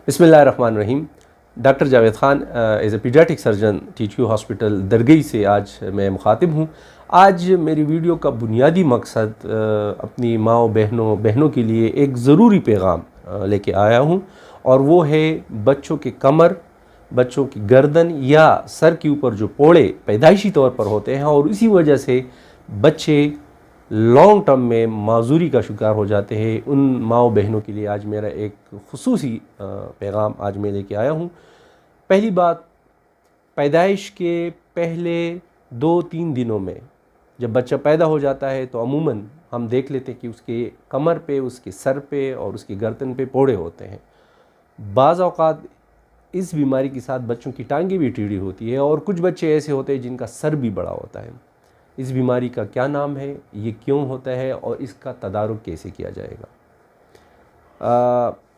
बिस्मिल्लाहिर्रहमानिर्रहीम। Doctor Javed Khan as a pediatric surgeon TTU hospital Dargai से आज मैं मुखातिब हूँ। आज मेरी वीडियो का बुनियादी मकसद अपनी माँओं बहनों के लिए एक ज़रूरी पैगाम लेके आया हूँ, और वो है बच्चों के कमर, बच्चों की गर्दन या सर के ऊपर जो पोड़े पैदाइशी तौर पर होते हैं और इसी वजह से बच्चे लॉन्ग टर्म में माजूरी का शिकार हो जाते हैं, उन माँओं बहनों के लिए आज मेरा एक खुसूसी पैगाम आज मैं लेके आया हूँ। पहली बात, पैदाइश के पहले 2-3 दिनों में जब बच्चा पैदा हो जाता है तो अमूमन हम देख लेते हैं कि उसके कमर पे, उसके सर पे और उसकी गर्दन पे पोड़े होते हैं। बाज़ औक़ात इस बीमारी के साथ बच्चों की टांगें भी टेढ़ी होती है और कुछ बच्चे ऐसे होते हैं जिनका सर भी बड़ा होता है। इस बीमारी का क्या नाम है, ये क्यों होता है और इसका तदारुक कैसे किया जाएगा?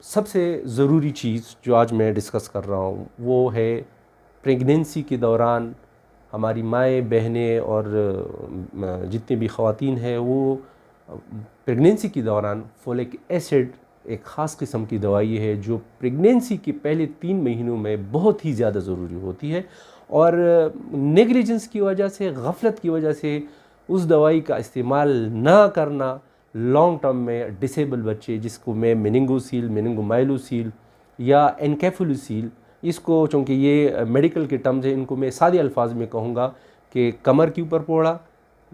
सबसे ज़रूरी चीज़ जो आज मैं डिस्कस कर रहा हूँ वो है प्रेगनेंसी के दौरान हमारी माएँ बहनें और जितनी भी ख़वातीन हैं वो प्रेगनेंसी के दौरान फोलिक एसिड एक ख़ास किस्म की दवाई है जो प्रेगनेंसी के पहले 3 महीनों में बहुत ही ज़्यादा ज़रूरी होती है, और नेग्लिजेंस की वजह से, गफलत की वजह से उस दवाई का इस्तेमाल ना करना लॉन्ग टर्म में डिसेबल बच्चे, जिसको मैं मेनिंगोसील, मेनिंगोमाइलोसील या एनकेफेलोसील, इसको चूँकि ये मेडिकल के टर्म्स हैं, इनको मैं सादे अल्फाज में कहूँगा कि कमर के ऊपर पोड़ा,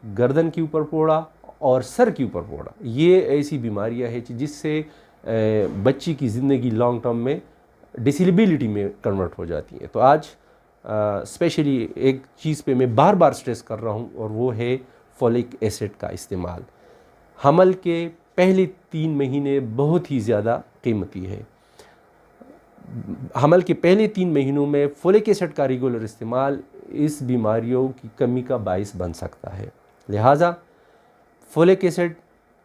गर्दन के ऊपर पोड़ा और सर के ऊपर पोड़ा, ये ऐसी बीमारियाँ हैं जिससे बच्ची की ज़िंदगी लॉन्ग टर्म में डिसेबिलिटी में कन्वर्ट हो जाती है। तो आज स्पेशली एक चीज़ पे मैं बार बार स्ट्रेस कर रहा हूँ, और वो है फोलिक एसिड का इस्तेमाल। हमल के पहले 3 महीने बहुत ही ज़्यादा कीमती है। हमल के पहले 3 महीनों में फोलिक एसिड का रेगुलर इस्तेमाल इस बीमारियों की कमी का बाइस बन सकता है। लिहाजा फोलिक एसिड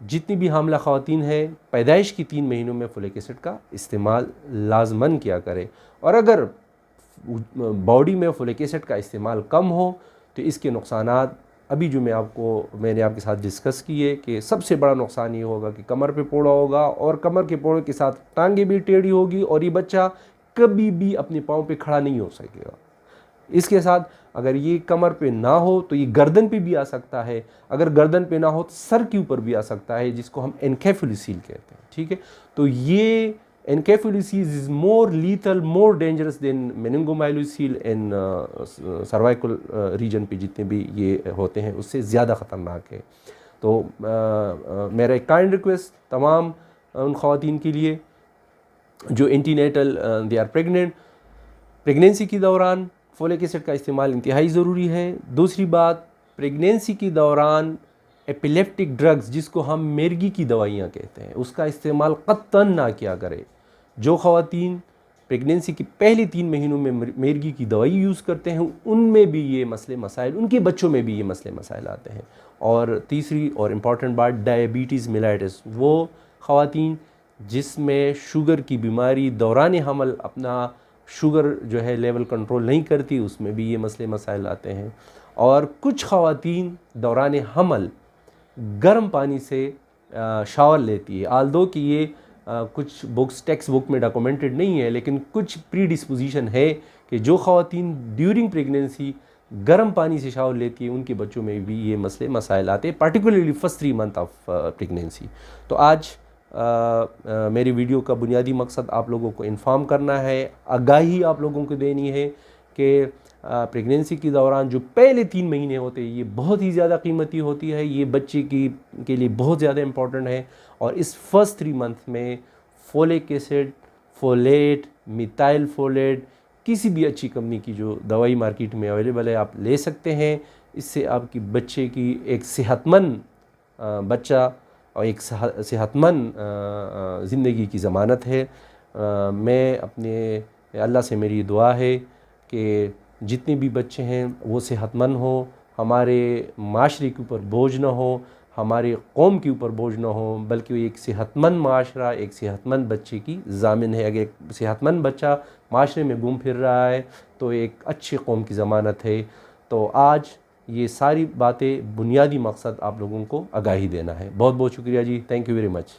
जितनी भी हामला ख़वातीन हैं पैदाइश की 3 महीनों में फोलिक एसिड का इस्तेमाल लाजमन किया करें, और अगर बॉडी में फोलिक एसिड का इस्तेमाल कम हो तो इसके नुकसानात अभी जो मैंने आपके साथ डिस्कस किए कि सबसे बड़ा नुकसान ये होगा कि कमर पे पोड़ा होगा, और कमर के पोड़े के साथ टांगे भी टेढ़ी होगी और ये बच्चा कभी भी अपने पाँव पे खड़ा नहीं हो सकेगा। इसके साथ अगर ये कमर पे ना हो तो ये गर्दन पे भी आ सकता है, अगर गर्दन पे ना हो तो सर के ऊपर भी आ सकता है, जिसको हम एनकेफेलोसील कहते हैं। ठीक है, तो ये encephalocele is more lethal, more dangerous than meningomyelocele in cervical region पे जितने भी ये होते हैं उससे ज़्यादा ख़तरनाक है। तो मेरा एक काइंड रिक्वेस्ट तमाम उन ख़वातीन के लिए जो antenatal they are pregnant, pregnancy के दौरान फोलिक एसिड का इस्तेमाल इंतहाई ज़रूरी है। दूसरी बात, प्रेगनेंसी के दौरान एपिलेप्टिक ड्रग्स जिसको हम मिर्गी की दवाइयाँ कहते हैं उसका इस्तेमाल क़त्तन ना किया करें। जो ख़वातीन प्रेगनेंसी के पहले 3 महीनों में मिर्गी की दवाई यूज़ करते हैं उनमें भी ये मसले मसाइल, उनके बच्चों में भी ये मसले मसाइल आते हैं। और तीसरी और इम्पॉर्टेंट बात, डायबिटीज़ मेलाइटिस, वो ख़वातीन जिसमें शुगर की बीमारी दौरान हमल अपना शुगर जो है लेवल कंट्रोल नहीं करती, उसमें भी ये मसले मसाइल आते हैं। और कुछ ख़वातीन दौरान हमल गर्म पानी से शावर लेती है, आल्दो कि ये कुछ बुक्स, टेक्स्ट बुक में डॉक्यूमेंटेड नहीं है, लेकिन कुछ प्री डिस्पोजिशन है कि जो ख़वातीन ड्यूरिंग प्रेगनेंसी गर्म पानी से शावर लेती है उनके बच्चों में भी ये मसले मसाइल आते हैं, particularly first 3 month of pregnancy. तो आज मेरी वीडियो का बुनियादी मकसद आप लोगों को इन्फॉर्म करना है, आगाही आप लोगों को देनी है कि प्रेगनेंसी के दौरान जो पहले 3 महीने होते हैं ये बहुत ही ज़्यादा कीमती होती है, ये बच्चे के लिए बहुत ज़्यादा इम्पॉर्टेंट है। और इस फर्स्ट 3 मंथ में folic acid, folate, methyl folate, किसी भी अच्छी कंपनी की जो दवाई मार्केट में अवेलेबल है आप ले सकते हैं। इससे आपकी बच्चे की एक सेहतमंद बच्चा और एक सेहतमंद ज़िंदगी की ज़मानत है। मैं अपने अल्लाह से मेरी दुआ है कि जितने भी बच्चे हैं वो सेहतमंद हो, हमारे माशरे के ऊपर बोझ ना हो, हमारे कौम के ऊपर बोझ ना हो, बल्कि एक सेहतमंद माशरा एक सेहतमंद बच्चे की ज़ामिन है। अगर एक सेहतमंद बच्चा माशरे में घूम फिर रहा है तो एक अच्छी कौम की ज़मानत है। तो आज ये सारी बातें बुनियादी मकसद आप लोगों को आगाही देना है। बहुत बहुत शुक्रिया जी, थैंक यू वेरी मच।